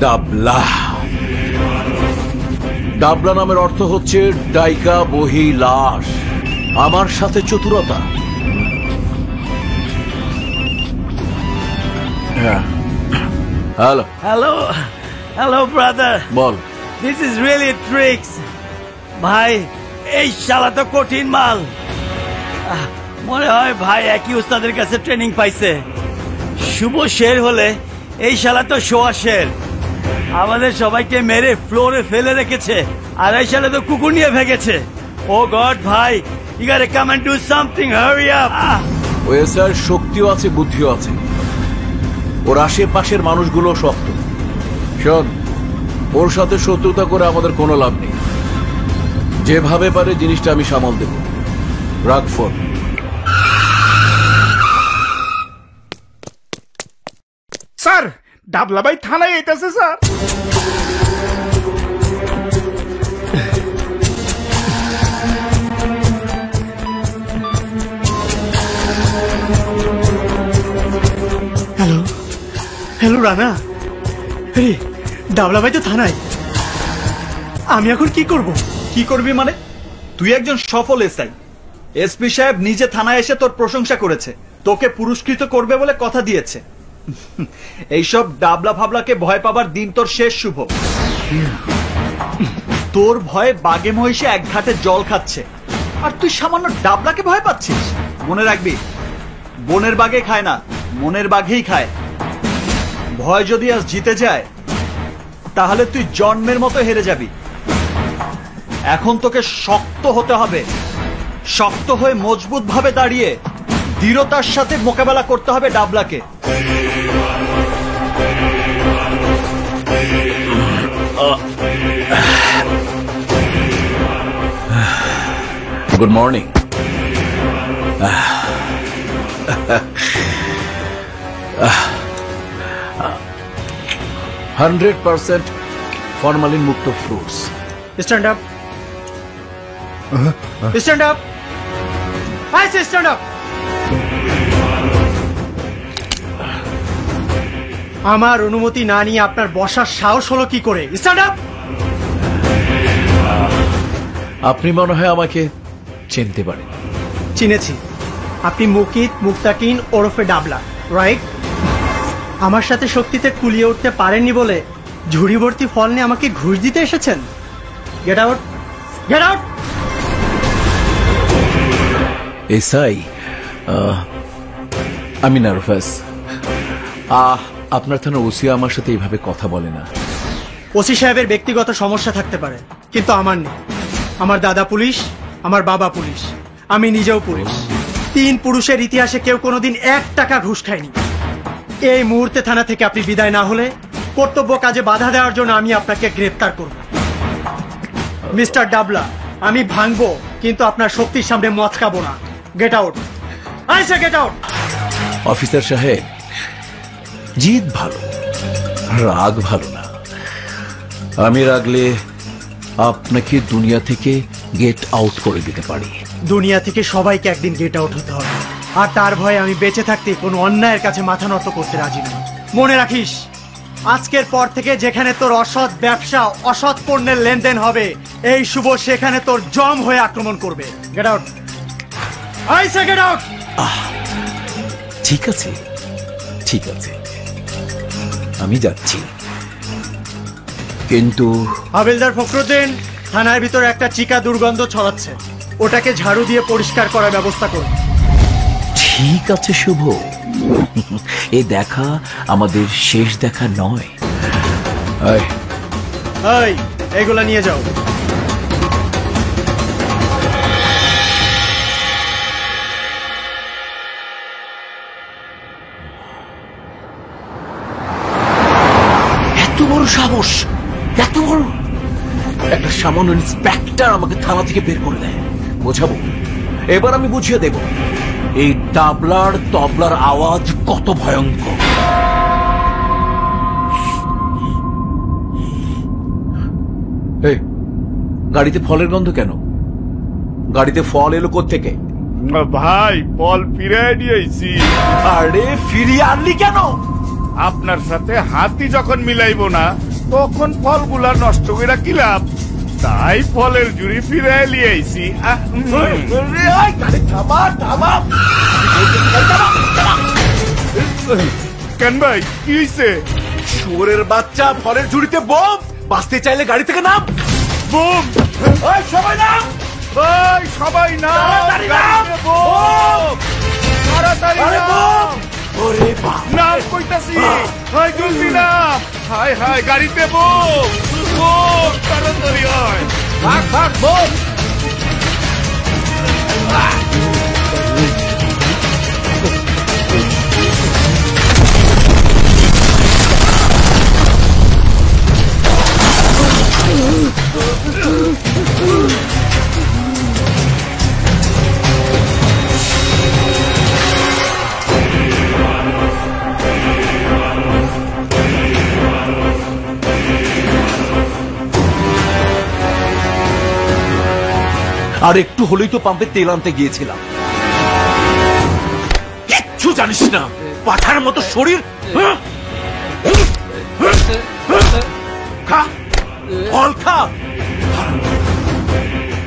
ডাবলা। ডাবলা নামের অর্থ হচ্ছে ডাইকা বহি লাশ। আমার সাথে চতুরতা। হ্যালো হ্যালো হ্যালো ব্রাদার, বল। This is really tricks. ভাই এই শালা তো কঠিন মাল। মনে হয় ভাই একই উস্তাদের কাছে ট্রেনিং পাইছে। শুভ শের হলে এই শালা তো শোয়া শের। আমাদের সবাইকে মেরে ফ্লোরে ফেলে রেখেছে, আর এই শালা তো কুকুর নিয়ে ভেগেছে। ও গড ভাই, you got to come and do something, hurry up. ওই স্যার শক্তিও আছে, বুদ্ধিও আছে। ওর আশেপাশের মানুষগুলো শক্ত। শোন, ওর সাথে শত্রুতা করে আমাদের কোনো লাভ নেই। যেভাবে পারে জিনিসটা আমি সামাল দেব। রাগ ফোন। স্যার, ডাবলা ভাই থানায় আইতাছে স্যার। হ্যালো হ্যালো রানা, ডাবলা ভাই তো থানায়। আমি এখন কি করব? কি করবি মানে? তুই একজন সফল এসআই। এসপি সাহেব নিজে থানায় এসে তোর প্রশংসা করেছে, তোকে পুরস্কৃত করবে বলে কথা দিয়েছে। এইসব ডাবলা ফাবলাকে ভয় পাবার দিন তোর শেষ শুভ। তোর ভয়ে বাগে মহিষে এক ঘাটে জল খাচ্ছে, আর তুই সামান্য ডাবলাকে ভয় পাচ্ছিস? মনে রাখবি, বনের বাঘে খায় না, মনের বাঘেই খায়। ভয় যদি আজ জিতে যায়, তাহলে তুই জন্মের মতো হেরে যাবি। এখন তোকে শক্ত হতে হবে। শক্ত হয়ে মজবুত ভাবে দাঁড়িয়ে দৃঢ়তার সাথে মোকাবেলা করতে হবে ডাবলাকে। Good morning. 100% ফরমালিন মুক্ত fruits. Stand up, stand up, I say stand up. আমার অনুমতি না নিয়ে আপনার বসার সাহস হলো কি করে? Stand up. আপনি মনে হয় আমাকে চিনতে পারেন। চিনেছি, আপনি মুকিত মুক্তাকিন ওরফে ডাবলা, রাইট? আমার সাথে শক্তিতে কুলিয়ে উঠতে পারেননি বলে ঝুড়ি ভর্তি ফল নিয়ে আমাকে ঘুষ দিতে এসেছেন। Get out, get out. SI, আমি নার্ভাস। আপনার থানার ওসি আমার সাথে এইভাবে কথা বলে না। ওসি সাহেবের ব্যক্তিগত সমস্যা থাকতে পারে, কিন্তু আমার নেই। আমার দাদা পুলিশ, আমার বাবা পুলিশ, আমি নিজেও পুলিশ। 3 পুরুষের ইতিহাসে কেউ কোনোদিন 1 টাকা ঘুষ খায়নি। এই মুহূর্তে থানা থেকে আপনি বিদায় না হলে কর্তব্য কাজে বাধা দেওয়ার জন্য আমি আপনাকে গ্রেফতার করব। মিস্টার ডাবলা, আমি ভাঙবো, কিন্তু আপনার শক্তির সামনে মচকাবো না। Get out, I say get out. Officer সাহেব, জিদ ভালো, রাগ ভালো না। আমি রাগলে আপনাকে দুনিয়া থেকে গেট আউট করে দিতে পারি। দুনিয়া থেকে সবাইকে একদিন গেট আউট হতে হবে, আর তার ভয়ে আমি বেঁচে থাকতে কোনো অন্যায়ের কাছে মাথা নত করতে রাজি নই। মনে রাখিস, আজকের পর থেকে যেখানে তোর অসৎ ব্যবসা, অসৎ পণ্যের লেনদেন হবে, এই শুভ সেখানে তোর জম হয়ে আক্রমণ করবে। Get out, I say get out. ঠিক আছে, ঠিক আছে, আমি যাচ্ছি। কিন্তু হাবিলদার ফখরুদ্দিন, থানার ভিতরে একটা চিকা দুর্গন্ধ ছড়াচ্ছে, ওটাকে ঝাড়ু দিয়ে পরিষ্কার করার ব্যবস্থা করুন। ঠিক আছে শুভ, এ দেখা আমাদের শেষ দেখা নয়। এই, এগুলা নিয়ে যাও। এত বড় সাহস, এত বড়! একটা সামান্য ইন্সপেক্টর আমাকে থানা থেকে বের করে দেয়। বোঝাবো, এবার আমি বুঝিয়ে দেব এই ডাবলার তবলার আওয়াজ কত ভয়ঙ্কর। এই গাড়িতে ফলের গন্ধ কেন? গাড়িতে ফল এলো কোত্থেকে? ভাই, ফল ফিরে নিয়ে আইছি। আরে ফিরিয়ে আনলি কেন? আপনার সাথে হাতি যখন মিলাইবো না তখন ফলগুলা নষ্ট কইরা কি লাভ? তাই ফলের জুড়ি ফিরে লিয়ে আইছি। কেন ভাই কি হইছে? শুয়োরের বাচ্চা ফলের ঝুড়িতে বোম, বাঁচতে চাইলে গাড়ি থেকে নাম। বুম! সবাই নাম। ওই সবাই না, তাড়াতাড়ি নাম। বুম! তাড়াতাড়ি আরে নাম। বোম! ওরে বাপ! নাম কইতাছি, হাই জলদি নাম। হাই হাই গাড়িতে বুম! বুম! তাড়াতাড়ি হয়। ভাগ ভাগ বোম! আর একটু হলেই তো পাম্পে তেল আনতে গিয়েছিলাম। কিচ্ছু জানিস না, পাঠার মতো শরীর। হ্যাঁ? খা, ফল খা।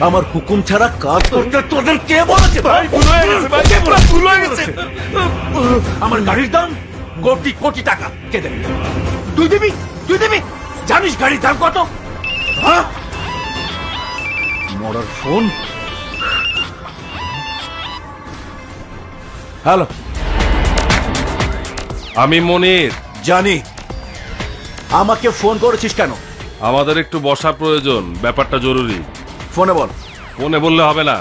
আমার হুকুম ছাড়া কাজ করতে তোদের কে বলেছে? ভাই ভুল হয়ে গেছে, ভাই পুরো ভুল হয়ে গেছে। আমার গাড়ির দাম কোটি কোটি টাকা। কে দেবে? তুই দিবি? তুই দিবি? জানিস গাড়ির দাম কত? হ্যাঁ? মরার ফোন। হ্যালো, আমি মনির। জানি। আমাকে ফোন করেছিস কেন? আমাদের একটু বসা প্রয়োজন, ব্যাপারটা জরুরি। ফোনে বল। ফোনে বললে হবে না,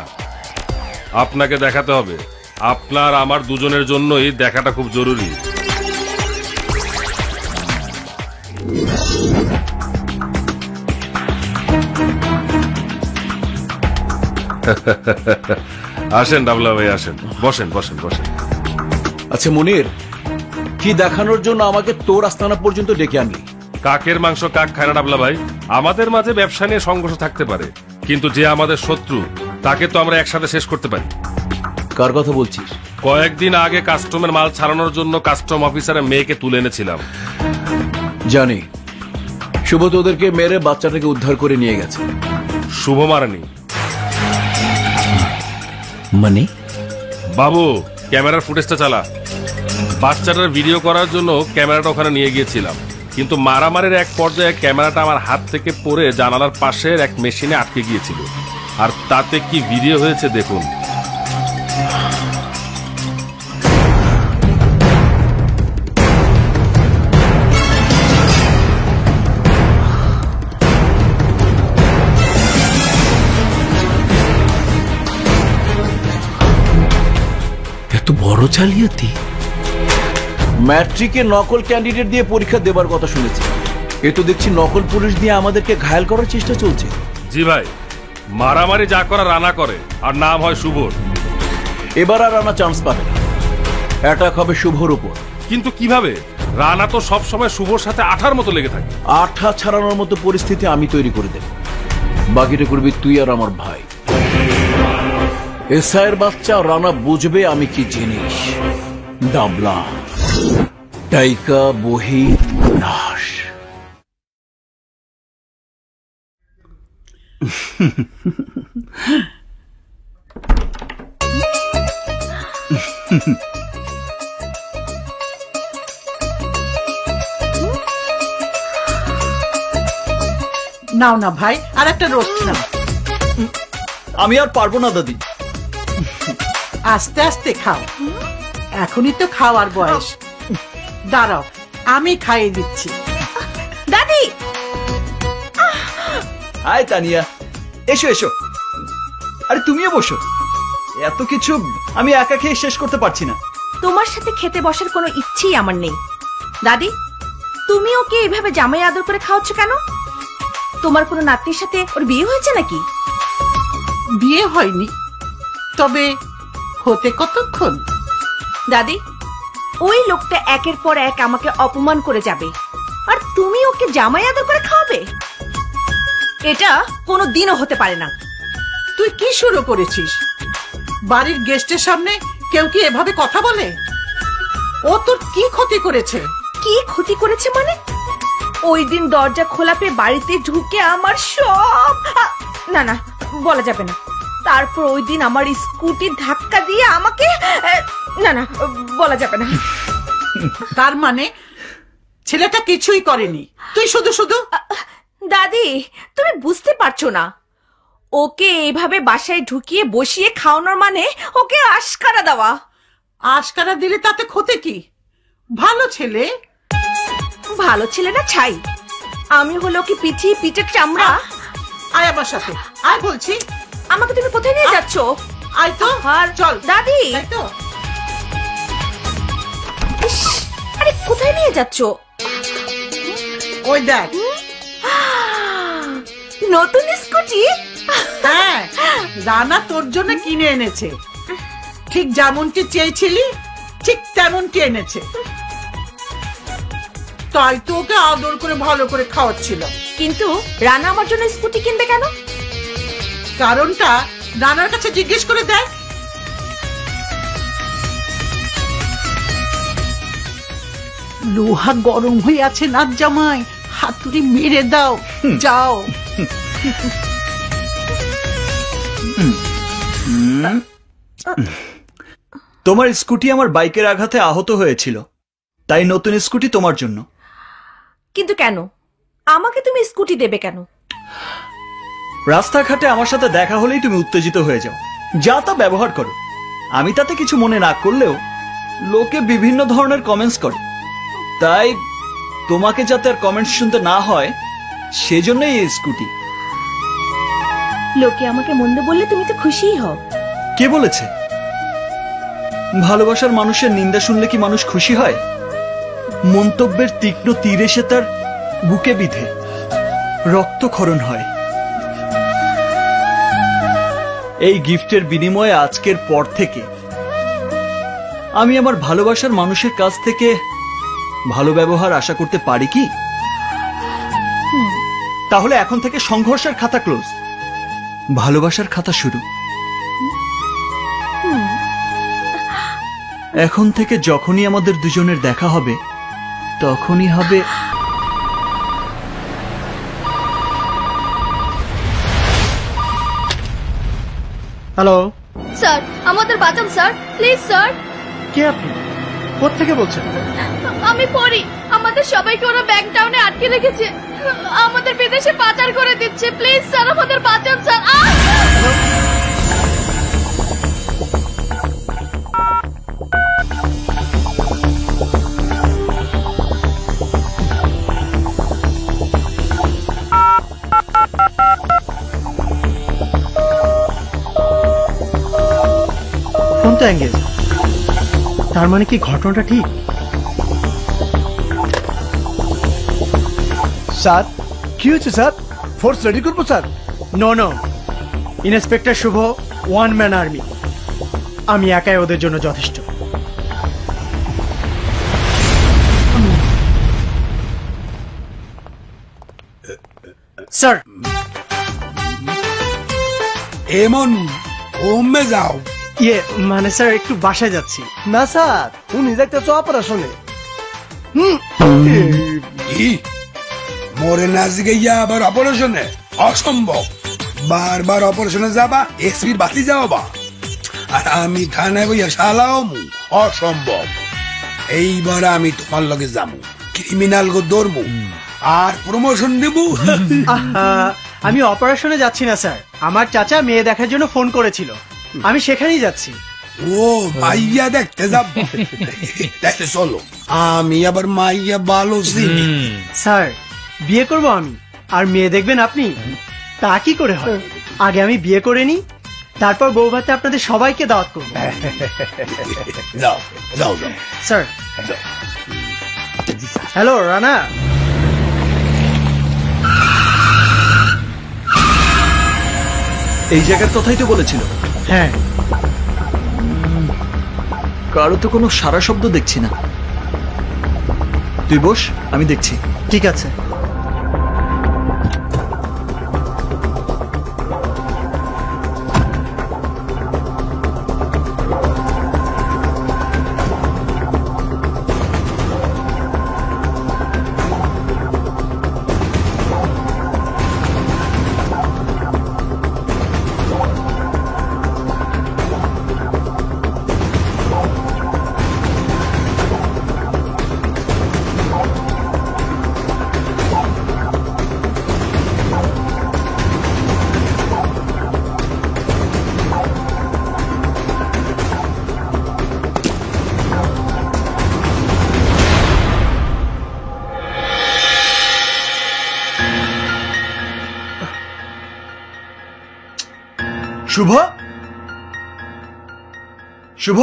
আপনাকে দেখাতে হবে। আপনার আমার দুজনের জন্যই দেখাটা খুব জরুরি। আসেন ডাবলা ভাই, আসেন, বসেন বসেন বসেন। আচ্ছা মনির, কি দেখানোর জন্য আমাকে তোর আস্তানা পর্যন্ত ডেকে আনলি? কাকের মাংস কাক খায় না ডাবলা ভাই। আমাদের মাঝে ব্যবসা নিয়ে সংঘর্ষ থাকতে পারে, কিন্তু যে আমাদের শত্রু তাকে তো আমরা একসাথে শেষ করতে পারি। কার কথা বলছিস? কয়েকদিন আগে কাস্টমের মাল ছাড়ানোর জন্য কাস্টম অফিসারের মেয়েকে তুলে এনেছিলাম। জানি। শুভ তোদেরকে মেরে বাচ্চাটাকে উদ্ধার করে নিয়ে গেছে। শুভ মারানি। মানে? বাবু, ক্যামেরার ফুটেজটা চালা। বাচ্চাটার ভিডিও করার জন্য ক্যামেরাটা ওখানে নিয়ে গিয়েছিলাম, কিন্তু মারামারির এক পর্যায়ে ক্যামেরাটা আমার হাত থেকে পড়ে জানালার পাশের এক মেশিনে আটকে গিয়েছিল। আর তাতে কি ভিডিও হয়েছে দেখুন। এত বড় জালিয়াতি! ম্যাট্রিকে নকল ক্যান্ডিডেট দিয়ে পরীক্ষা দেবার কথা শুনেছি। এ তো দেখছি নকল পুলিশ দিয়ে আমাদেরকে ঘায়েল করার চেষ্টা চলছে। জি ভাই, মারামারি যা করা রানা করে, আর নাম হয় শুভর। এবার আর রানা চান্স পাবে না। অ্যাটাক হবে শুভর উপর। কিন্তু কিভাবে? রানা তো সব সময় শুভর সাথে আঠার মতো লেগে থাকে। আঠা ছাড়ানোর মতো পরিস্থিতি আমি তৈরি করে দেব। বাকিটা করবি তুই আর আমার ভাই। এসআইয়ের বাচ্চা রানা বুঝবে আমি কি জিনিস। ডাবলা, টাইকা, বহি, নাশ। নাও না ভাই, আর একটা রোস্ট নাও। আমি আর পারবো না দাদি। আস্তে আস্তে খাও, এখনই তো খাওয়ার বয়স। দাঁড়াও, আমি খাইয়ে দিচ্ছি। দাদি, হাই তানিয়া, এসো এসো। আরে তুমিও বসো। এত কিছু আমি একা খেয়ে শেষ করতে পারছি না। তোমার সাথে খেতে বসার কোনো ইচ্ছেই আমার নেই। দাদি, তুমি ওকে এভাবে জামাই আদর করে খাওয়াচ্ছ কেন? তোমার কোনো নাতনির সাথে ওর বিয়ে হয়েছে নাকি? বিয়ে হয়নি, তবে হতে কতক্ষণ? দাদি, ওই লোকটা একের পর এক আমাকে অপমান করে যাবে, আর তুমি ওকে জামাই আদর করে খাওয়াবে? এটা কোনো দিনও হতে পারে না। তুই কি শুরু করেছিস? বাড়ির গেস্টের সামনে কেউ কি এভাবে কথা বলে? ও তোর কি ক্ষতি করেছে? কি ক্ষতি করেছে মানে? ওই দিন দরজা খোলা পেয়ে বাড়িতে ঢুকে আমার সব না না বলা যাবে না। তারপর ওই দিন আমার স্কুটি ধাক্কা দিয়ে আমাকে না না বলা যাবে না। তার মানে ছেলেটা কিছুই করেনি, তুই শুধু শুধু। দাদি, তুমি বুঝতে পারছো না, ওকে এইভাবে বাসায় ঢুকিয়ে বসিয়ে খাওয়ানোর মানে ওকে আশকারা দেওয়া। আশকারা দিলে তাতে ক্ষতি কি? ভালো ছেলে। ভালো ছেলে না ছাই, আমি হলো কি পিঠের চামড়া। আয় আমার সাথে, আয় বলছি। আমাকে তুমি কোথায় নিয়ে যাচ্ছ? আয় তো, আর চল দাদি। তাই তো। ইস, আরে কোথায় নিয়ে যাচ্ছ? ওই দেখ, নতুন স্কুটি। হ্যাঁ রানা তোর জন্য কিনে এনেছে, ঠিক যেমনটি চেয়েছিলি ঠিক তেমনটি এনেছে। তাই তো ওকে আদর করে ভালো করে খাওয়াচ্ছিল। কিন্তু রানা আমার জন্য স্কুটি কিনবে কেন? কারণটা রানার কাছে জিজ্ঞেস করে দেখ। লোহা গরম হয়ে আছে নাক জামাই, হাতুড়ি মেরে দাও, যাও। তোমার স্কুটি আমার বাইকের আঘাতে আহত হয়েছিল, তাই নতুন স্কুটি তোমার জন্য। কিন্তু কেন আমাকে তুমি স্কুটি দেবে কেন? রাস্তাঘাটে আমার সাথে দেখা হলেই তুমি উত্তেজিত হয়ে যাও, যা তা ব্যবহার করো। আমি তাতে কিছু মনে না করলেও লোকে বিভিন্ন ধরনের কমেন্টস করে, তাই তোমাকে যাতে আর কমেন্টস শুনতে না হয় সেজন্যই এই স্কুটি। লোকে আমাকে মন্দ বললে তুমি তো খুশিই হও। কে বলেছে? ভালোবাসার মানুষের নিন্দা শুনলে কি মানুষ খুশি হয়? মন্তব্যের তীক্ষ্ণ তীর এসে তার বুকে বিধে রক্তক্ষরণ হয়। এই গিফটের বিনিময়ে আজকের পর থেকে আমি আমার ভালোবাসার মানুষের কাছ থেকে ভালো ব্যবহার আশা করতে পারি কি? তাহলে এখন থেকে সংঘর্ষের খাতা ক্লোজ, ভালোবাসার খাতা শুরু। এখন থেকে যখনই আমাদের দুজনের দেখা হবে তখনই হবে হ্যালো, স্যার আমাদের বাঁচান স্যার, প্লিজ স্যার। কে আপনি? কোত্থেকে বলছেন? আমি পড়ি, আমাদের সবাইকে ওরা ব্যাংক টাউনে আটকে রেখেছে, আমাদের বিদেশে পাচার করে দিচ্ছে, প্লিজ স্যার আমাদের বাঁচান স্যার। ফোন তো এঙ্গেজ, তার মানে কি ঘটনাটা ঠিক? স্যার কি হয়েছে স্যার? ফোর্স রেডি করবো স্যার? নো নো, ইন্সপেক্টর শুভ ওয়ান ম্যান আর্মি, আমি একাই ওদের জন্য যথেষ্ট। স্যার, এমন কমে যাও। ইয়ে মানে স্যার একটু বাসায় যাচ্ছি। না স্যার, উনি দেখতেছ অপারেশনে। কি মরে না জিগাইয়া আবার অপারেশনে? অসম্ভব, বারবার অপারেশনে যাবা, এসপির বাতি যাওয়া, আর আমি থানায় বইয়া শালাও মু। অসম্ভব। এইবার আমি তোমার লগে যাবো, ক্রিমিনাল গো ধরবো আর প্রমোশন দেব। আমি অপারেশনে যাচ্ছি না স্যার, আমার চাচা মেয়ে দেখার জন্য ফোন করেছিল, আমি সেখানেই যাচ্ছি। ও মাইয়া দেখতে যাব? দেখতে চলো, আমি আবার মাইয়া ভালো চিনি। স্যার, বিয়ে করব আমি, আর মেয়ে দেখবেন আপনি? তা কি করে হয়? আগে আমি বিয়ে করে নি, তারপর বউ ভাতে আপনাদের সবাইকে দাওয়াত করব। যাও যাও যাও স্যার। হ্যালো রানা। এই জায়গার কথাই তো বলেছিল। হ্যাঁ। কারো তো কোনো সারা শব্দ দেখছি না। তুই বস, আমি দেখছি। ঠিক আছে। শুভ, শুভ,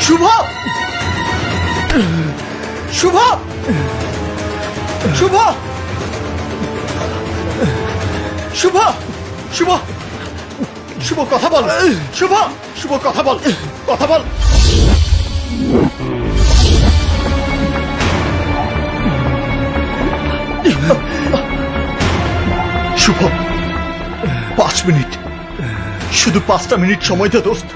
শুভ, শুভ, শুভ, শুভ, শুভ, শুভ কথা বল, শুভ, শুভ কথা বল, কথা বল। শুভ, 5 মিনিট, শুধু 5টা মিনিট সময় দে দোস্ত।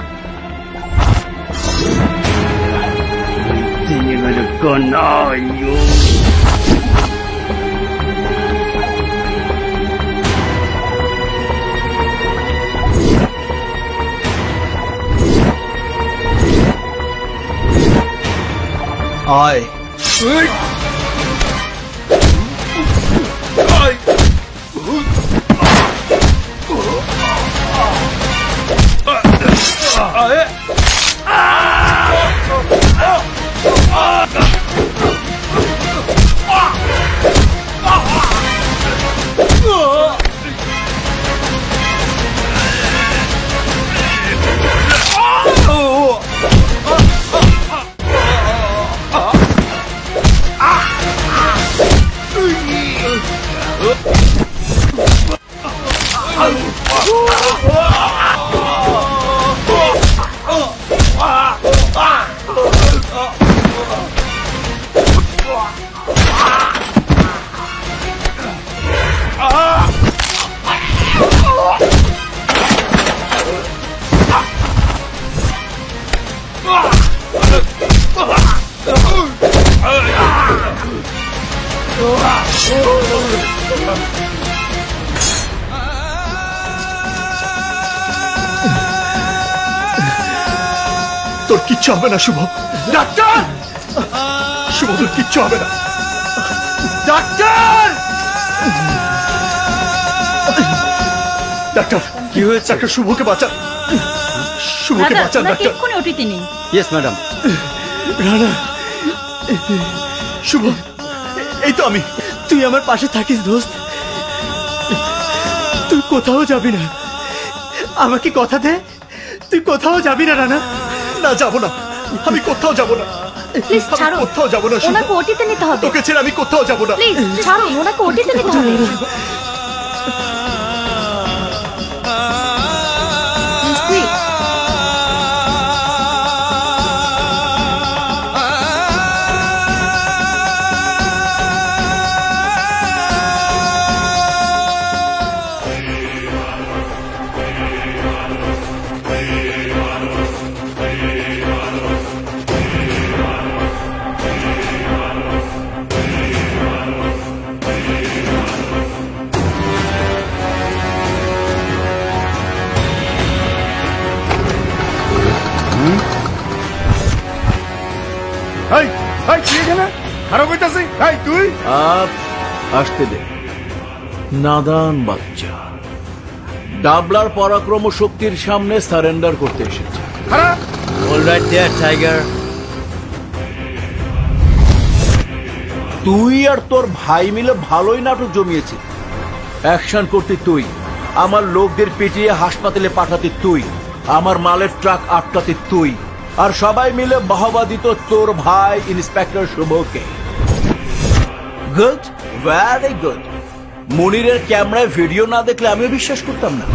আয়, তোর কিচ্ছু হবে না শুভ। ডাক্তার, শুভ তোর কিচ্ছু হবে না। ডাক্তার, ডাক্তার কি হয়েছে? ডাক্তার শুভকে বাঁচান, শুভকে বাঁচান ডাক্তার। ওটিতে নেই। Yes madam. রানা, শুভ, এই তো আমি। তুই আমার পাশে থাকিস দোস্ত, তুই কোথাও যাবি না, আমাকে কথা দে তুই কোথাও যাবি না। রানা, না যাবো না, আমি কোথাও যাবো না। প্লিজ ছাড়ো, কোথাও যাবো না শুভ। ওনাকে ওটিতে নিতে হবে। তোকে ছেড়ে আমি কোথাও যাবো না। প্লিজ ছাড়ুন, ওনাকে ওটিতে নিতে হবে। এই এই কি এখানে খারাপ হইতাছে? এই তুই আসতে দে নাদান বাচ্চা, ডাবলার পরাক্রম শক্তির সামনে সারেন্ডার করতে এসেছে। খারাপ অলরাইট দেয়ার টাইগার। তুই আর তোর ভাই মিলে ভালোই নাটক জমিয়েছি। অ্যাকশন করতে তুই, আমার লোকদের পিটিয়ে হাসপাতালে পাঠাতে তুই, আমার মালের ট্রাক আটকাতে তুই, আর সবাই মিলে বাহবা দিত তোর ভাই ইন্সপেক্টর শুভকে। Good, very good. মনিরের ক্যামেরায় ভিডিও না দেখলে আমিও বিশ্বাস করতাম না,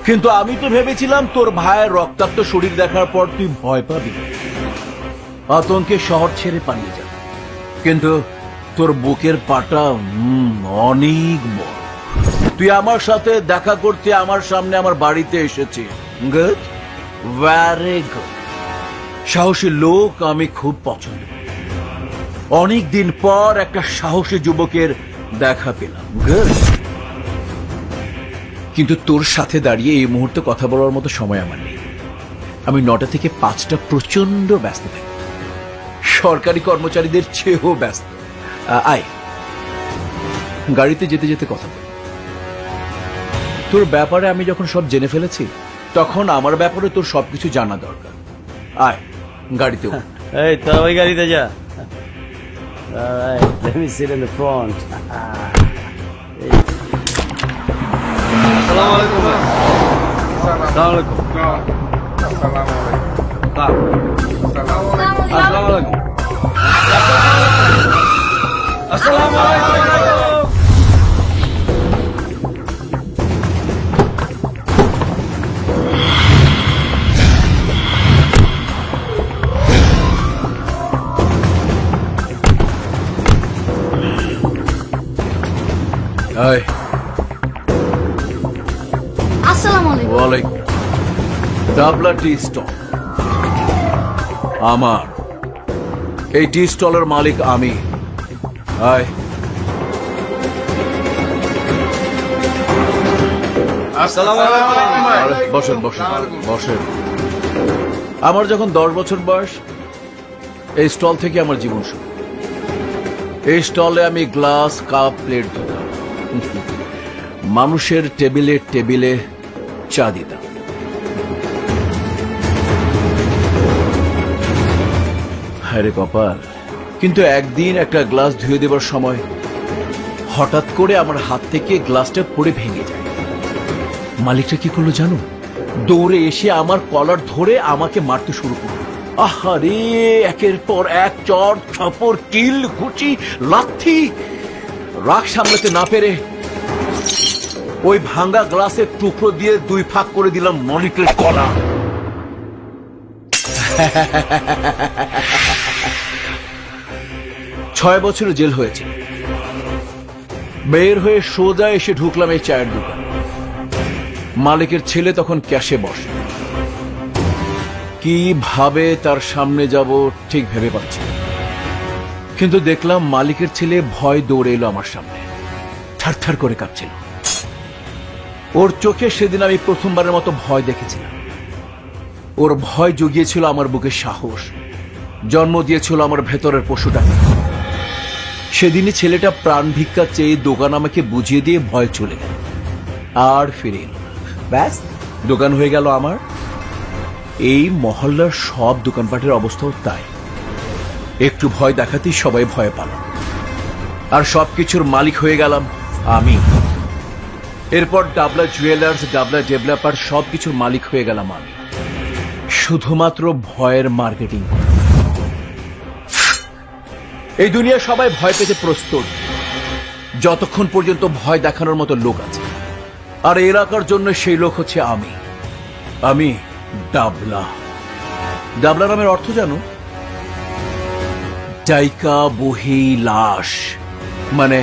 কিন্তু আমি তো ভেবেছিলাম তোর ভাইয়ের রক্তাক্ত শরীর দেখার পর তুই ভয় পাবি, আতঙ্কে শহর ছেড়ে পালিয়ে যাবে। কিন্তু তোর বুকের পাটা অনেক বড়। তুই আমার সাথে দেখা করতে আমার সামনে আমার বাড়িতে এসেছিস। Good, very good. সাহসী লোক আমি খুব পছন্দ করি। অনেক দিন পর একটা সাহসী যুবকের দেখা পেলাম। Good. কিন্তু তোর সাথে দাঁড়িয়ে এই মুহূর্তে কথা বলার মতো সময় আমার নেই। আমি 9টা থেকে 5টা প্রচন্ড ব্যস্ত থাকি, সরকারি কর্মচারীদের চেয়েও ব্যস্ত। আয়, গাড়িতে যেতে যেতে কথা বলি। তোর ব্যাপারে আমি যখন সব জেনে ফেলেছি, তখন আমার ব্যাপারে তোর সবকিছু জানা দরকার। আয়, গাড়িতে উঠ। এই তোরা ওই গাড়িতে যা। Alright, let me sit in the front. আয়। আসসালামু আলাইকুম। ওয়ালাইকুম। ডাবলা টি স্টল আমার। এই টি স্টলের মালিক আমি। আয়। বসেন বসেন বসেন। আমার যখন 10 বছর বয়স, এই স্টল থেকে আমার জীবন শুরু। এই স্টলে আমি গ্লাস, কাপ, প্লেট ধরতাম, মানুষের টেবিলে টেবিলে চা দিতাম। হায় রে কপাল। কিন্তু একদিন একটা গ্লাস ধুয়ে দেবার সময় হঠাৎ করে আমার হাত থেকে গ্লাসটা পড়ে ভেঙে যায়। মালিকটা কি করলো জানো? দৌড়ে এসে আমার কলার ধরে আমাকে মারতে শুরু করলো। আহারে, একের পর এক চড়, থাপড়, কিল, ঘুষি, লাথি। রাগ সামলাতে না পেরে ওই ভাঙ্গা গ্লাসের টুকরো দিয়ে 2 ভাগ করে দিলাম মালিকের কলা। 6 বছরের জেল হয়েছে। বের হয়ে সোজা এসে ঢুকলাম এই চায়ের দোকান। মালিকের ছেলে তখন ক্যাশে বসে। কিভাবে তার সামনে যাব ঠিক ভেবে পাচ্ছি না। কিন্তু দেখলাম মালিকের ছেলে ভয় দৌড়ে এলো আমার সামনে, থারথার করে কাঁপছিল। ওর চোখে সেদিন আমি প্রথমবারের মতো ভয় দেখেছিলাম। ওর ভয় জুগিয়েছিল আমার বুকে সাহস, জন্ম দিয়েছিল আমার ভেতরের পশুটাকে। সেদিনই ছেলেটা প্রাণ ভিক্ষা চেয়ে দোকান আমাকে বুঝিয়ে দিয়ে ভয় চলে গেল, আর ফিরে এলো না। ব্যাস, দোকান হয়ে গেল আমার। এই মহল্লার সব দোকানপাটের অবস্থাও তাই। একটু ভয় দেখাতেই সবাই ভয় পেল, আর সবকিছুর মালিক হয়ে গেলাম আমি। এরপর ডাবলা জুয়েলার্স, ডাবলা ডেভেলপার, সবকিছুর মালিক হয়ে গেলাম আমি, শুধুমাত্র ভয়ের মার্কেটিং। এই দুনিয়া সবাই ভয় পেতে প্রস্তুত, যতক্ষণ পর্যন্ত ভয় দেখানোর মতো লোক আছে। আর এলাকার জন্য সেই লোক হচ্ছে আমি। আমি ডাবলা। ডাবলা নামের অর্থ জানো? ডাইকা বহি লাশ, মানে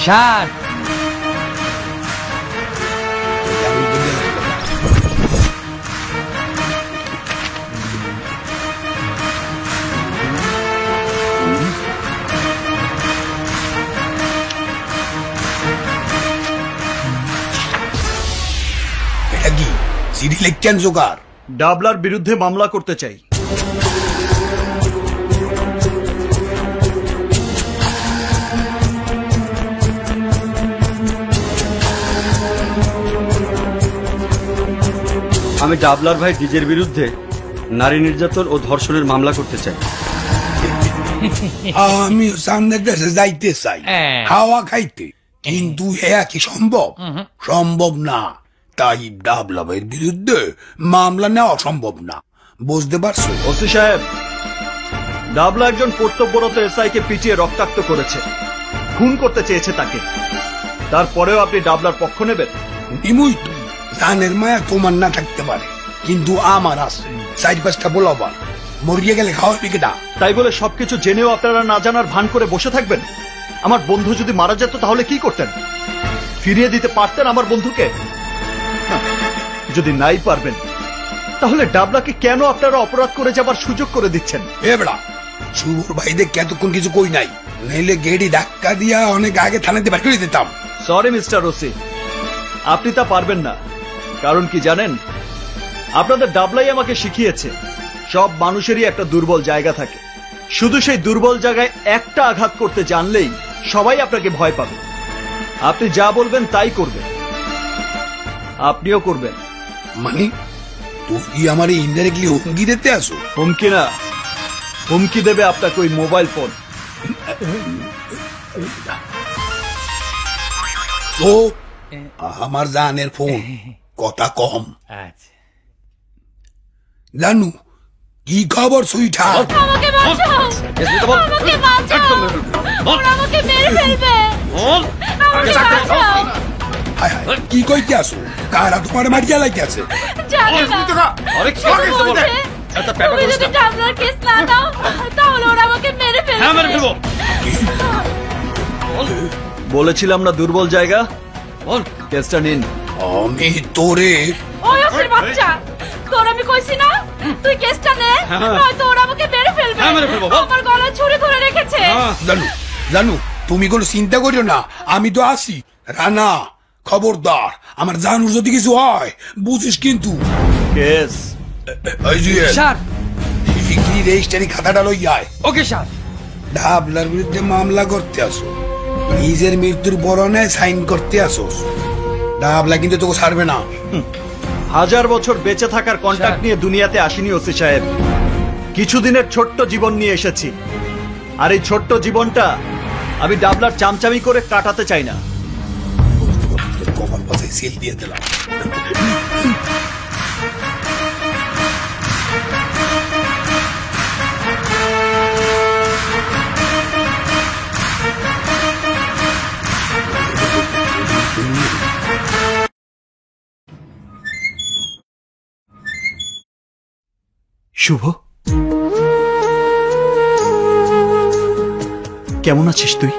ষাট। এটা কি সিডি লেখছেন জোগাড়? ডাবলার বিরুদ্ধে মামলা করতে চাই। আমি ডাবলার ভাই ডিজের বিরুদ্ধে নারী নির্যাতন ও ধর্ষণের মামলা করতে চাই। আমি সামনের দেশে যাইতে চাই হাওয়া খাইতে, কিন্তু হ্যাঁ কি সম্ভব? সম্ভব না। তাই ডাবলা ভাইয়ের বিরুদ্ধে মামলা নেওয়া সম্ভব না, বুঝতে পারছো? ওসি সাহেব, ডাবলা একজন কর্তব্যরত এসআই কে পিটিয়ে রক্তাক্ত করেছে, খুন করতে চেয়েছে তাকে। তারপরেও আপনি ডাবলার পক্ষ নেবেন? নিমুই তো, জানের মায়া তোমার না থাকতে পারে, কিন্তু আমার আছে। 4-5টা বলবা, মরিয়ে গেলে খাওয়াবি কেটা? তাই বলে সবকিছু জেনেও আপনারা না জানার ভান করে বসে থাকবেন? আমার বন্ধু যদি মারা যেত তাহলে কি করতেন? ফিরিয়ে দিতে পারতেন আমার বন্ধুকে? যদি নাই পারবেন তাহলে ডাবলাকে কেন আপনারা অপরাধ করে যাবার সুযোগ করে দিচ্ছেন? এবড়া শুভর ভাইদের এতক্ষণ কিছু কই নাই, নাইলে গেড়ি ধাক্কা দিয়া অনেক আগে থানাতে বের করে দিতাম। সরি মিস্টার ওসি, আপনি তা পারবেন না। কারণ কি জানেন, আপনাদের ডাবলাই আমাকে শিখিয়েছে সব মানুষেরই একটা দুর্বল জায়গা থাকে। শুধু সেই দুর্বল জায়গায় একটা আঘাত করতে জানলেই সবাই আপনাকে ভয় পাবে। আপনি যা বলবেন তাই করবেন, আপনিও করবেন। মানে তুই আমার ইনডাইরেক্টলি হুমকি দিতে আসো? হুমকি না, হুমকি দেবে আপনাকে ওই মোবাইল ফোন। তো আমার জানের ফোন, কথা কম। জানু কি খবর সুইঠা? আমাকে বাঁচাও, আমাকে বাঁচাও, ওরা আমাকে মেরে ফেলবে, আমাকে বাঁচাও। হায় হায়, কি কইতে আসো? কারা তোমার মারিয়া লাইতে আছে? জানি না, শুধু বলছে, তুমি যদি ডাবলার কেস না দাও তাহলে ওরা আমাকে মেরে ফেলবে। বলেছিলাম না দুর্বল জায়গা, কেসটা নিন। আমি তোরে ওই ওসির বাচ্চা, তোর আমি কইছি না তুই কেসটা নে, নয়তো ওরা আমাকে মেরে ফেলবে। আমার গলায় ছুরি ধরে রেখেছে। জানু জানু, তুমি কোনো চিন্তা করিও না, আমি তো আসি। রানা খবরদার, আমার জানুর যদি কিছু হয় বুঝিস কিন্তু। কেস স্যার, শিগগিরই রেজিস্ট্রারি খাতাটা লই যায়। Okay sir. ডাবলার বিরুদ্ধে মামলা করতে আসো, নিজের মৃত্যুর বরণে সাইন করতে আসোস। ডাবলা কিন্তু তোকে ছাড়বে না। 1000 বছর বেঁচে থাকার কন্ট্রাক্ট নিয়ে দুনিয়াতে আসিনি ওসি সাহেব, কিছুদিনের ছোট্ট জীবন নিয়ে এসেছি। আর এই ছোট্ট জীবনটা আমি ডাবলার চামচামি করে কাটাতে চাই না। কপাল পাশে সিল দিয়ে দিলাম। শুভ, কেমন আছিস তুই?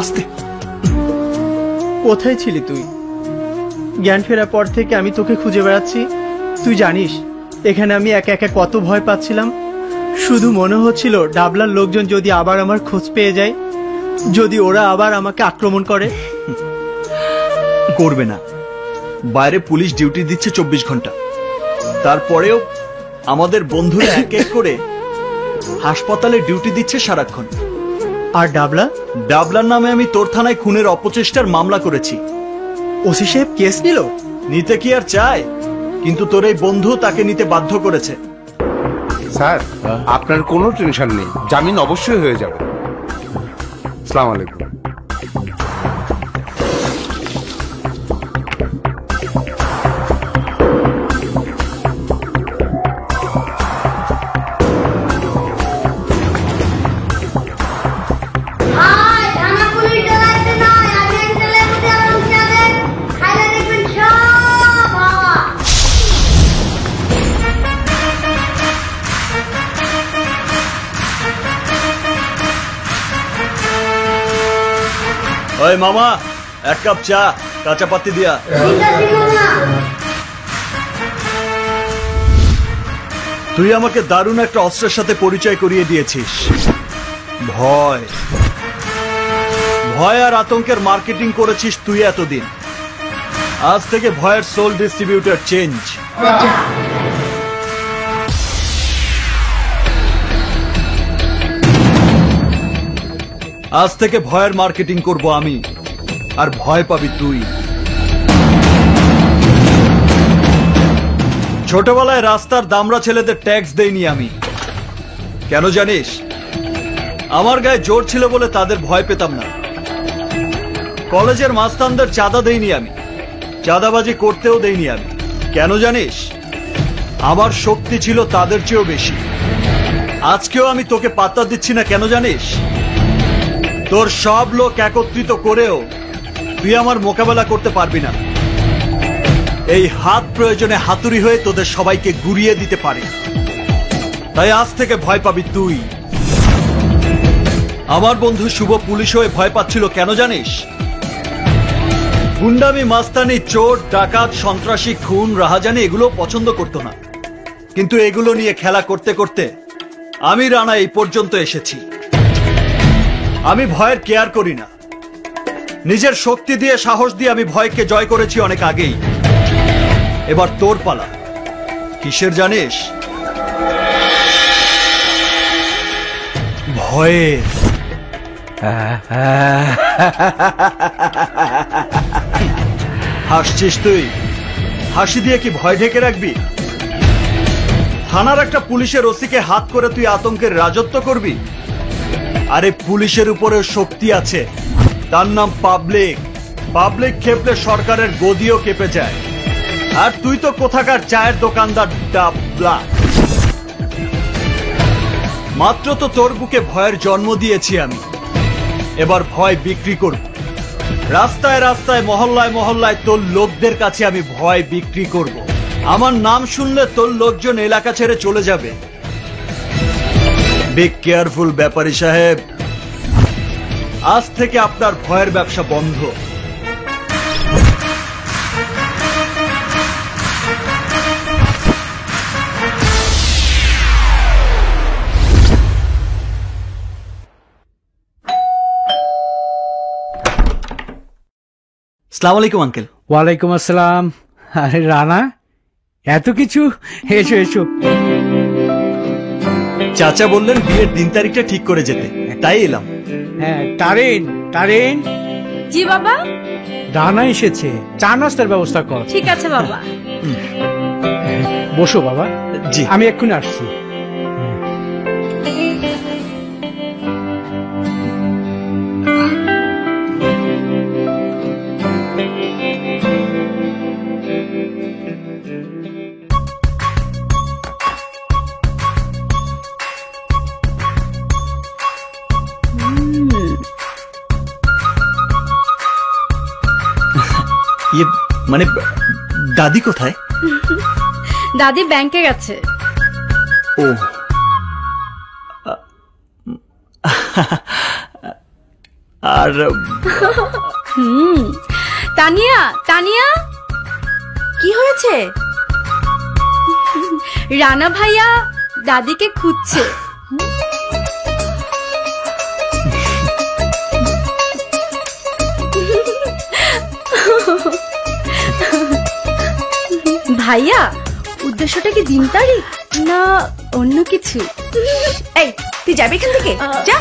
আস্তে। কোথায় ছিলি তুই? জ্ঞান ফেরার পর থেকে আমি তোকে খুঁজে বেড়াচ্ছি। তুই জানিস এখানে আমি একা একা কত ভয় পাচ্ছিলাম। শুধু মনে হচ্ছিল ডাবলার লোকজন যদি আবার আমার খোঁজ পেয়ে যায়, যদি ওরা আবার আমাকে আক্রমণ করে। করবে না, বাইরে পুলিশ ডিউটি দিচ্ছে 24 ঘন্টা। তারপরেও আমাদের বন্ধুরা এক এক করে হাসপাতালে ডিউটি দিচ্ছে সারাক্ষণ। আর ডাবলা? ডাবলার নামে আমি তোর থানায় খুনের অপচেষ্টার মামলা করেছি। ওসি সাহেব কেস নিল? নিতে কি আর চায়, কিন্তু তোর এই বন্ধু তাকে নিতে বাধ্য করেছে। স্যার, আপনার কোনো টেনশন নেই, জামিন অবশ্যই হয়ে যাবে। আসসালামু আলাইকুম। ওই মামা, 1 কাপ চা, কাঁচা পাতি দিয়া। তুই আমাকে দারুণ একটা অস্ত্রের সাথে পরিচয় করিয়ে দিয়েছিস, ভয়। ভয় আর আতঙ্কের মার্কেটিং করেছিস তুই এতদিন। আজ থেকে ভয়ের সোল ডিস্ট্রিবিউটর চেঞ্জ। আজ থেকে ভয়ের মার্কেটিং করব আমি, আর ভয় পাবি তুই। ছোটবেলায় রাস্তার দামড়া ছেলেদের ট্যাক্স দেইনি আমি। কেন জানিস? আমার গায়ে জোর ছিল বলে তাদের ভয় পেতাম না। কলেজের মাস্তানদের চাঁদা দেইনি আমি, চাঁদাবাজি করতেও দেইনি আমি। কেন জানিস? আমার শক্তি ছিল তাদের চেয়েও বেশি। আজকেও আমি তোকে পাত্তা দিচ্ছি না, কেন জানিস? তোর সব লোক একত্রিত করেও তুই আমার মোকাবেলা করতে পারবি না। এই হাত প্রয়োজনে হাতুড়ি হয়ে তোদের সবাইকে গুড়িয়ে দিতে পারে। তাই আজ থেকে ভয় পাবি তুই। আমার বন্ধু শুভ পুলিশ হয়ে ভয় পাচ্ছিল, কেন জানিস? গুন্ডামি, মাস্তানি, চোর, ডাকাত, সন্ত্রাসী, খুন, রাহাজানি এগুলো পছন্দ করতো না। কিন্তু এগুলো নিয়ে খেলা করতে করতে আমি রানা এই পর্যন্ত এসেছি। আমি ভয়ের কেয়ার করি না। নিজের শক্তি দিয়ে, সাহস দিয়ে আমি ভয়কে জয় করেছি অনেক আগেই। এবার তোর পালা। কিসের জানিস? ভয়ের। হাসছিস তুই? হাসি দিয়ে কি ভয় ঢেকে রাখবি? থানার একটা পুলিশের ওসিকে হাত করে তুই আতঙ্কের রাজত্ব করবি? আরে পুলিশের উপরেও শক্তি আছে, তার নাম পাবলিক। পাবলিক খেপলে সরকারের গদিও কেঁপে যায়। আর তুই তো কোথাকার চায়ের দোকানদার ডাবলা। মাত্র তো তোর বুকে ভয়ের জন্ম দিয়েছি আমি, এবার ভয় বিক্রি করব। রাস্তায় রাস্তায়, মহল্লায় মহল্লায় তোর লোকদের কাছে আমি ভয় বিক্রি করব। আমার নাম শুনলে তোর লোকজন এলাকা ছেড়ে চলে যাবে। বি কেয়ারফুল ব্যাপারী সাহেব, আজ থেকে আপনার ভয়ের ব্যবসা বন্ধ। আসসালামু আলাইকুম আঙ্কেল। ওয়ালাইকুম আসসালাম। আরে রানা, এত কিছু? এসো এসো। চাচা বললেন বিয়ের দিন তারিখটা ঠিক করে যেতে, তাই এলাম। হ্যাঁ, তারিন তারিন। জি বাবা। রানা এসেছে, চা নাস্তার ব্যবস্থা কর। ঠিক আছে বাবা। বসো বাবা। জি, আমি এক্ষুনি আসছি। মানে দাদি কোথায়? দাদি ব্যাংকে গেছে। ও, আর তানিয়া, তানিয়া কি হয়েছে? রানা ভাইয়া দাদিকে খুঁজছে। ভাইয়া, উদ্দেশ্যটা কি দিন তারিখ না অন্য কিছু? এই, তুই যাবি এখান থেকে? যা।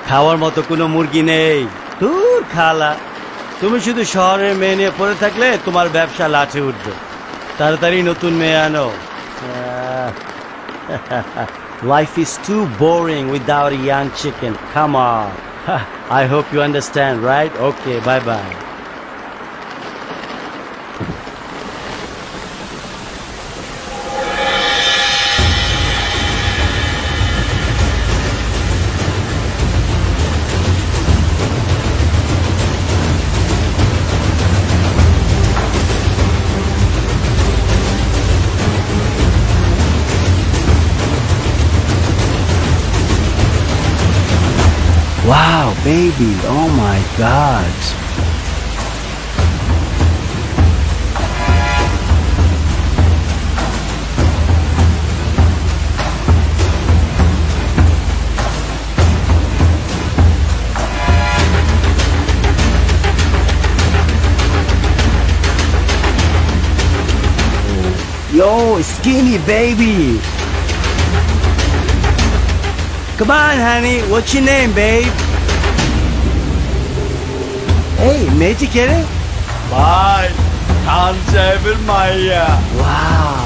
খাওয়ার মতো কোনো মুরগি নেই। দূর খালা, তুমি শুধু শহরের মেয়ে নিয়ে পড়ে থাকলে তোমার ব্যবসা লাচে উঠবে। তাড়াতাড়ি নতুন মেয়ে আনো। Life is too boring without a young chicken. Come on. I hope you understand, right? Okay, bye-bye. Wow, baby. Oh my God. Yo, skinny baby. Come on, honey. What's your name, babe? Hey, মেয়েটি কে রে? ভাই, খান সাহেবের মাইয়া। Wow.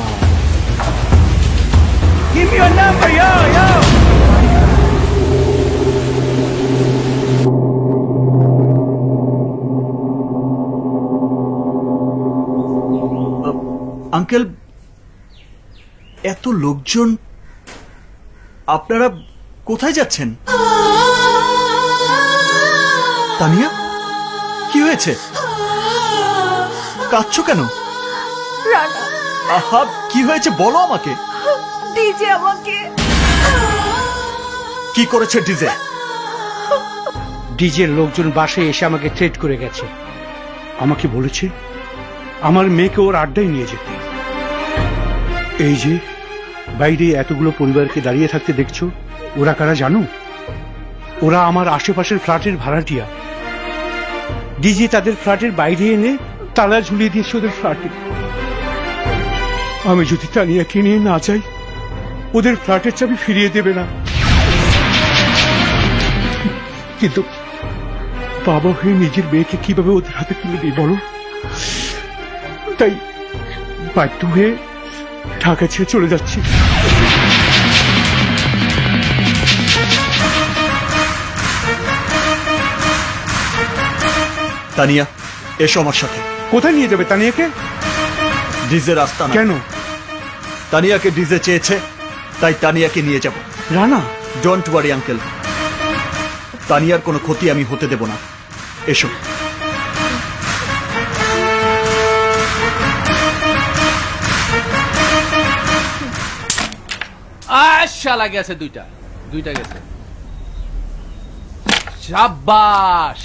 Give me your number, yo, yo. Uncle, এত লোকজন, আপনারা কোথায় যাচ্ছেন? তানিয়া, কি হয়েছে? কাঁদছো কেন? রানা, আহা, কি হয়েছে বলো আমাকে। ডিজে আমাকে। কি করেছে ডিজে? ডিজের লোকজন বাসায় এসে আমাকে থ্রেট করে গেছে। আমাকে বলেছে আমার মেয়েকে ওর আড্ডায় নিয়ে যেতে। এই যে বাইরে এতগুলো পরিবারকে দাঁড়িয়ে থাকতে দেখছো, ওরা কারা জানো? ওরা আমার আশেপাশের ফ্ল্যাটের ভাড়াটিয়া। ডিজে তাদের ফ্ল্যাটের বাইরে এনে তালা ঝুলিয়ে দিয়েছে ওদের ফ্ল্যাটে। আমি যদি তানিয়াকে নিয়ে না যাই, ওদের ফ্ল্যাটের চাবি ফিরিয়ে দেবে না। কিন্তু বাবা হয়ে নিজের মেয়েকে কিভাবে ওদের হাতে তুলে দিই বলো? তাই বাধ্য হয়ে ঢাকা ছেড়ে চলে যাচ্ছি। তানিয়া, এসো আমার সাথে। কোথায় নিয়ে যাবে তানিয়াকে? ডিজে রাস্তা না। কেন? তানিয়াকে ডিজে চেয়েছে, তাই তানিয়াকে নিয়ে যাব। রানা, ডোন্ট ওয়ারি আঙ্কেল, তানিয়ার কোনো ক্ষতি আমি হতে দেব না। এসো। শালা গেছে, দুইটা গেছে। শাবাশ।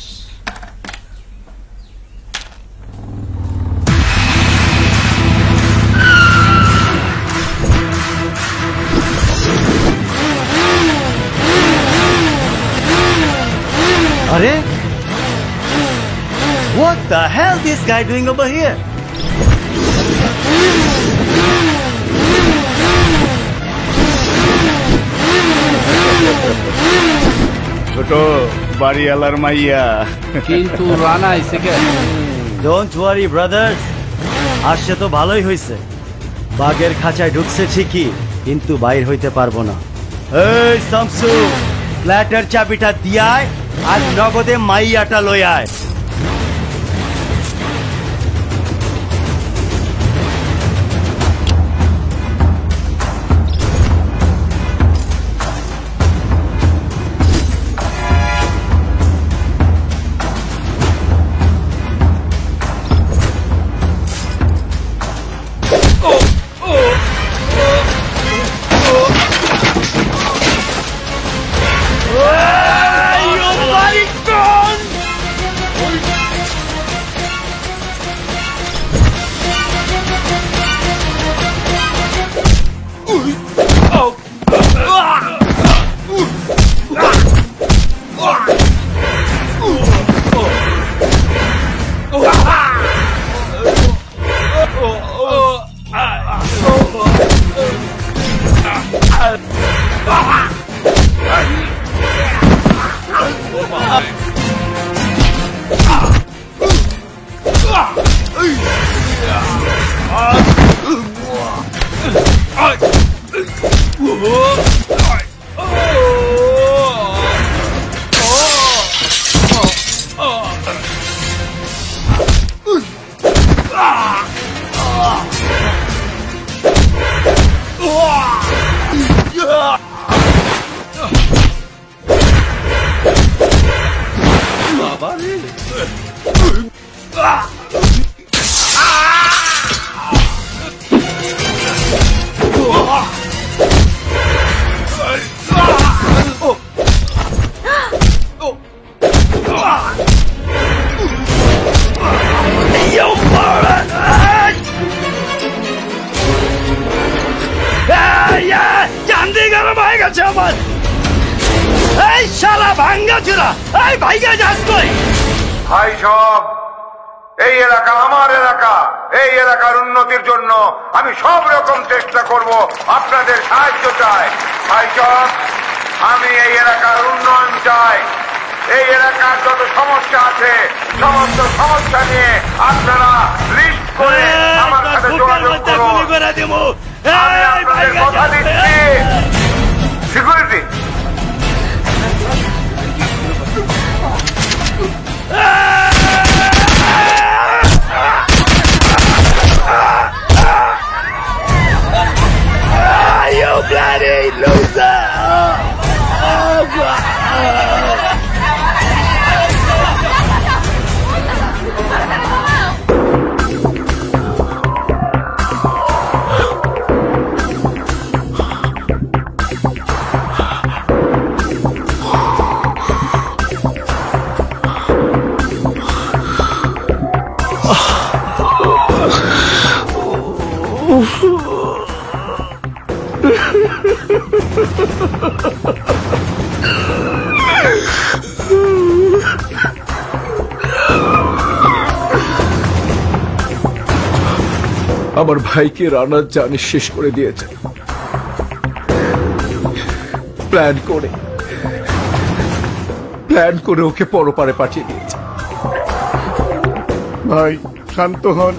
আরে, what the hell this guy doing over here? ছোট বাড়িওয়ালার মাইয়া। কিন্তু রানা এসে কে? Don't worry, brothers. আসছে তো ভালোই হয়েছে। বাঘের খাঁচায় ঢুকছে ঠিকই, কিন্তু বাইর হইতে পারবো না। এই শামসু, ফ্ল্যাটের চাবিটা দিয়ায় আর নগদে মাইয়াটা লই আয়। চান্দি গরম হয়ে গেছে আমার। এই শালা ভাঙ্গা চুরা, এই ভাইগা যাস কই? ভাই সব, এই এলাকা আমার এলাকা। এই এলাকার উন্নতির জন্য আমি সব রকম চেষ্টা করব, আপনাদের সাহায্য চাই। ভাই সব, আমি এই এলাকার উন্নয়ন চাই। এই এলাকার যত সমস্যা আছে সমস্ত সমস্যা নিয়ে আপনারা লিস্ট করে আমার সাথে যোগাযোগ করুন। আমি আপনাদের কথা দিচ্ছি। Security, You bloody loser! Oh, God. আমার ভাইকে রানার জানে শেষ করে দিয়েছে, প্ল্যান করে ওকে পরপারে পাঠিয়ে দিয়েছে। ভাই শান্ত হন,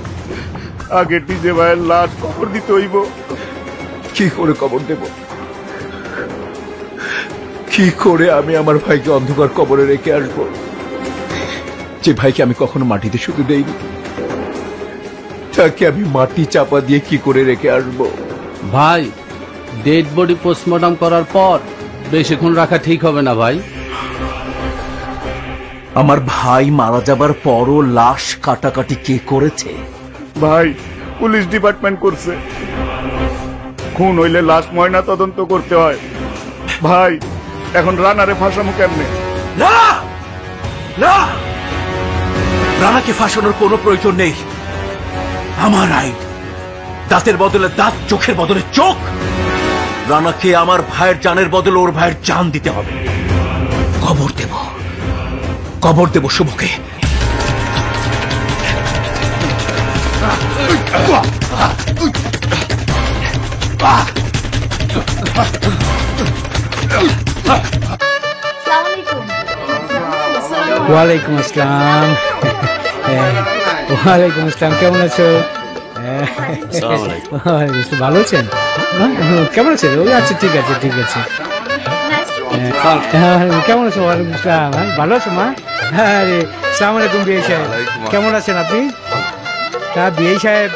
আগে টিজে ভাইয়ের লাশ কবর দিতে হইব। কি করে কবর দেব? কি করে আমি আমার ভাইকে অন্ধকার কবরে রেখে আসবো, যে ভাইকে আমি কখনো মাটিতে শুধু দেইনি? তাকে আমি মাটি চাপা দিয়ে কি করে রেখে আসবো? ভাই, ডেড বডি পোস্টমর্টম করার পর বেশিক্ষণ রাখা ঠিক হবে না ভাই। আমার ভাই মারা যাবার পরও লাশ কাটাকাটি কে করেছে? ভাই, পুলিশ ডিপার্টমেন্ট করছে। খুন হইলে লাশ ময়না তদন্ত করতে হয়। ভাই, এখন রানারে ফাঁসামু কেমনে? না না, রানাকে ফাঁসানোর কোনো প্রয়োজন নেই। আমার আইন, দাঁতের বদলে দাঁত, চোখের বদলে চোখ। রানাকে আমার ভাইয়ের জানের বদলে ওর ভাইয়ের জান দিতে হবে। কবর দেব শুভকে। ওয়ালাইকুম আসসালাম। ওয়ালাইকুম আসসালাম, কেমন আছো? ভালো আছেন? কেমন আছেন? ওই আচ্ছা, ঠিক আছে ঠিক আছে। কেমন আছো? ওয়ালাইকুম আসসালাম। ভালো আছো মা? আরে সালাম আলাইকুম বিআই সাহেব, কেমন আছেন আপনি? তা বিআই সাহেব,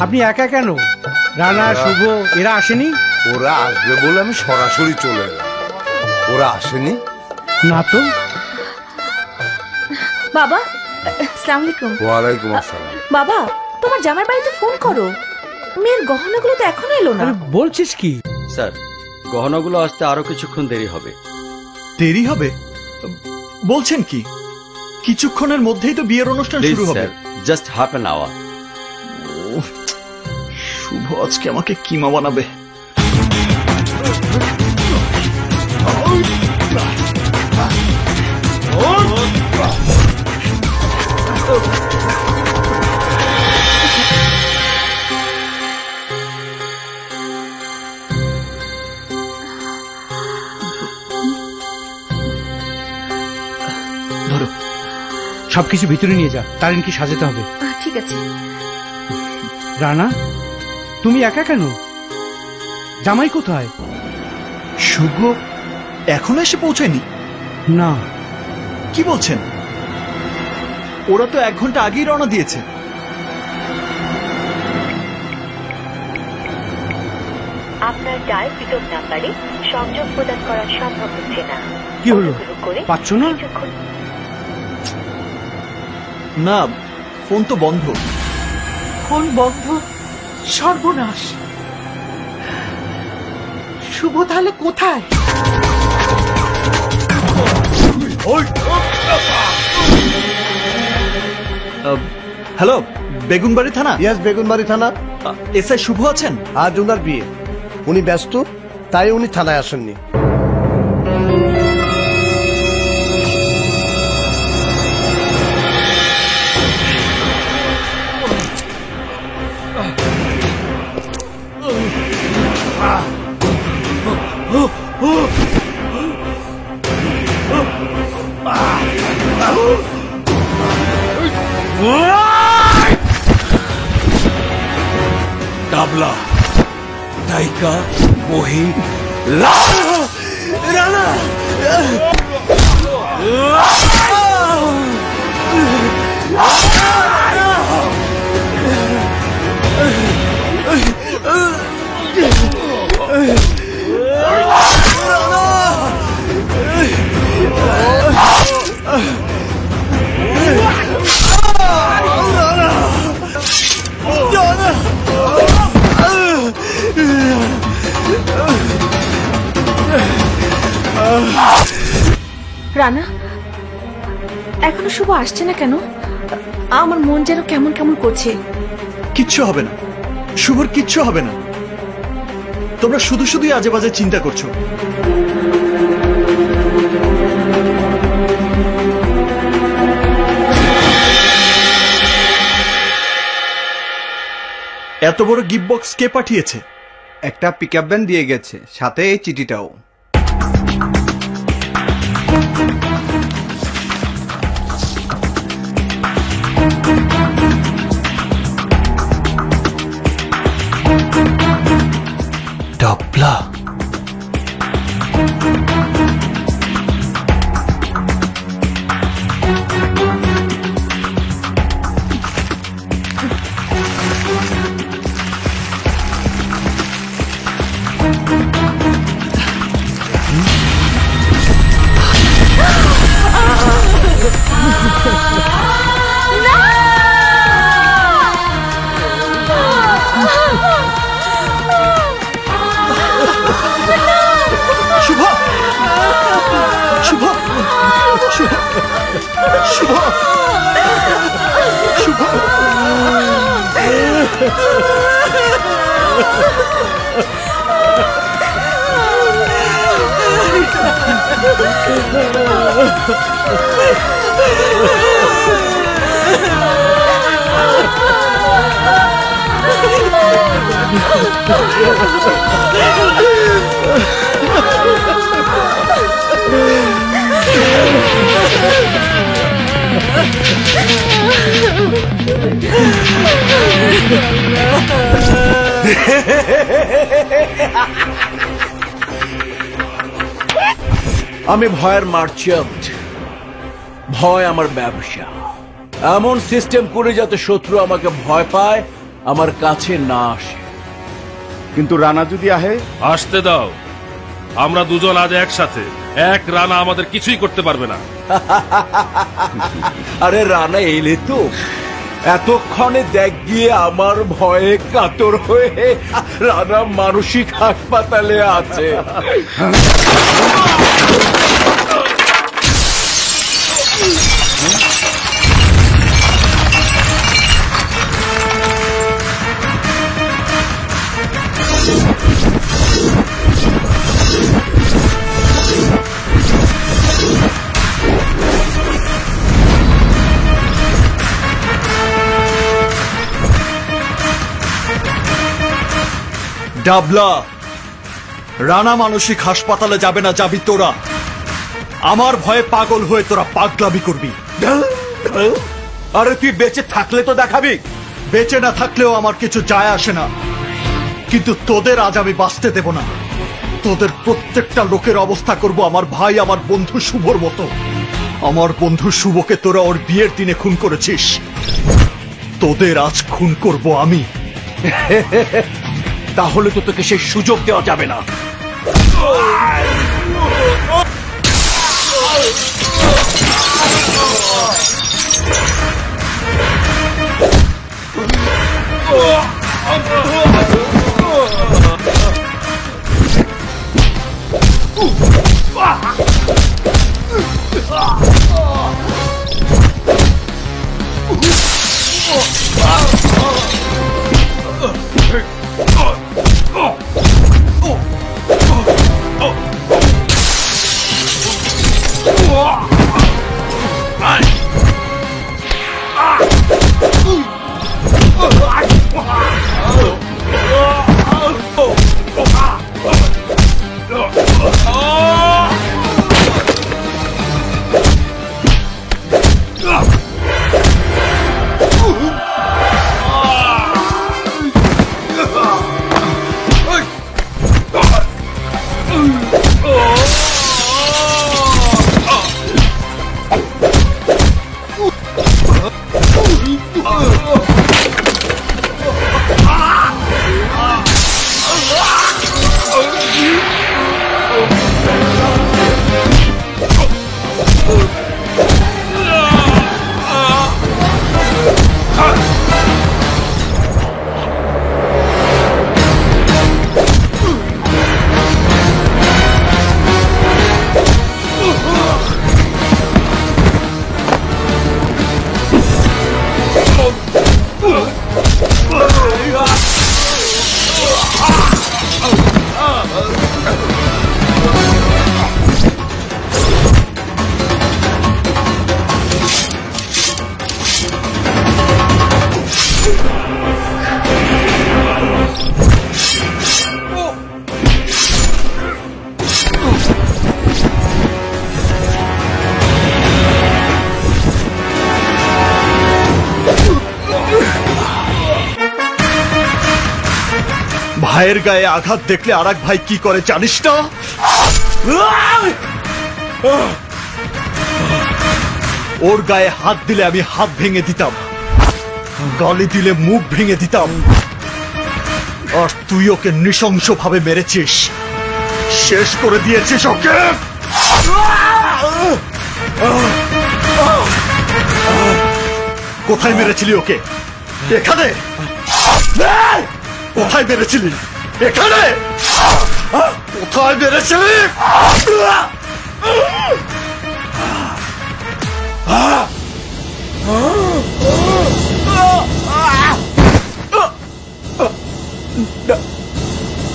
আপনি একা কেন? রানা, শুভ এরা আসেনি? ওরা আসবে বলে আমি সরাসরি চলে এলাম। ওরা আসেনি না তো। বাবা, আসসালামু আলাইকুম। ওয়ালাইকুম আসসালাম। বাবা, তোমার জামাই বাড়িতে ফোন করো, মেয়ের গহনাগুলো তো এখনো এলো না। বলছিস কি? স্যার, গহনাগুলো আসতে আরো কিছুক্ষণ দেরি হবে। দেরি হবে বলছেন কি? কিছুক্ষণের মধ্যেই তো বিয়ের অনুষ্ঠান শুরু হবে। Just half an hour. শুভ আজকে আমাকে কিমা বানাবে। ধরো, সবকিছু ভিতরে নিয়ে যা, তারিনকে সাজাতে হবে। ঠিক আছে। রানা, তুমি একা কেন? জামাই কোথায়? শুভ এখনো এসে পৌঁছায়নি? না। কি বলছেন? ওরা তো 1 ঘন্টা আগেই রওনা দিয়েছে। আপনার ডায়ালকৃত নাম্বারে সংযোগ প্রদান করা সম্ভব হচ্ছে না। কি হলো, পাচ্ছ না? না, ফোন তো বন্ধ। ফোন বন্ধ? সর্বনাশ! শুভ তাহলে কোথায়? হ্যালো, বেগুনবাড়ি থানা? ইয়াস, বেগুনবাড়ি থানা। এসআই শুভ আছেন? আজ ওনার বিয়ে, উনি ব্যস্ত। তাই উনি থানায় আসেননি। ডাবলা, নায়িকা, মহি, রানা। রানা, এখনো শুভ আসছে না কেন? আমার মন যেন কেমন কেমন করছে। কিচ্ছু হবে না, শুভর কিচ্ছু হবে না। তোমরা শুধু শুধুই আজে বাজে চিন্তা করছো। এত বড় গিফট বক্স কে পাঠিয়েছে? একটা পিকআপ ভ্যান দিয়ে গেছে, সাথে এই চিঠিটাও। ডাবলা, শুভ, শুভ, শুভ, শুভ, শুভ। আমি ভয়ের মার্চেন্ট, ভয় আমার ব্যবসা। এমন সিস্টেম করে যাতে শত্রু আমাকে ভয় পায়, আমার কাছে না আসে। কিন্তু রানা যদি আহে? আসতে দাও, আমরা দুজন আজ একসাথে। এক রানা আমাদের কিছুই করতে পারবে না। আরে রানা এলে তো, এতক্ষণে দেখ গিয়ে আমার ভয়ে কাতর হয়ে রানা মানসিক হাসপাতালে আছে। ডাবলা, রানা মানসিক হাসপাতালে যাবে না, যাবি তোরা। আমার ভয়ে পাগল হয়ে তোরা পাগলামি করবি। আরে তুই বেঁচে থাকলে তো দেখাবি। বেঁচে না থাকলেও আমার কিছু যায় আসে না, কিন্তু তোদের আজ আমি বাঁচতে দেব না। তোদের প্রত্যেকটা লোকের অবস্থা করব আমার ভাই, আমার বন্ধু শুভর মতো। আমার বন্ধু শুভকে তোরা ওর বিয়ের দিনে খুন করেছিস, তোদের আজ খুন করব আমি। তাহলে তো তোকে সেই সুযোগ দেওয়া যাবে না। ভাইয়ের গায়ে আঘাত দেখলে আরেক ভাই কি করে জানিস না? ওর গায়ে হাত দিলে আমি হাত ভেঙে দিতাম, গালি দিলে মুখ ভেঙে দিতাম, আর তুই ওকে নৃশংসভাবে মেরেছিস, শেষ করে দিয়েছিস ওকে। কোথায় মেরেছিলি ওকে? এখানে? কোথায় মেরেছিলি? এখানে? কোথায় মেরেছিলি?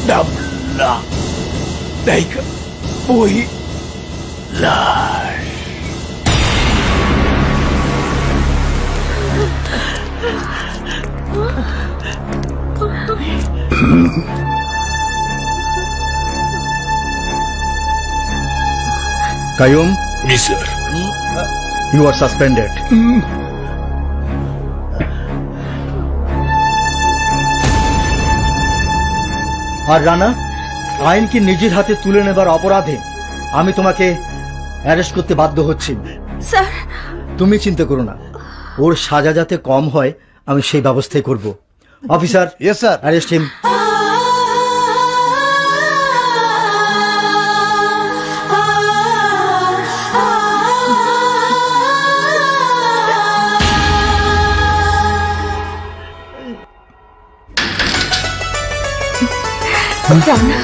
ডাবলা দাইকা ওই লাশ কায়ুম, জি স্যার। You are suspended. আর রানা, আইনকে নিজের হাতে তুলে নেবার অপরাধে আমি তোমাকে অ্যারেস্ট করতে বাধ্য হচ্ছি। স্যার, তুমি চিন্তা করো না, ওর সাজা যাতে কম হয় আমি সেই ব্যবস্থাই করব। Officer, yes sir, arrest him. Rana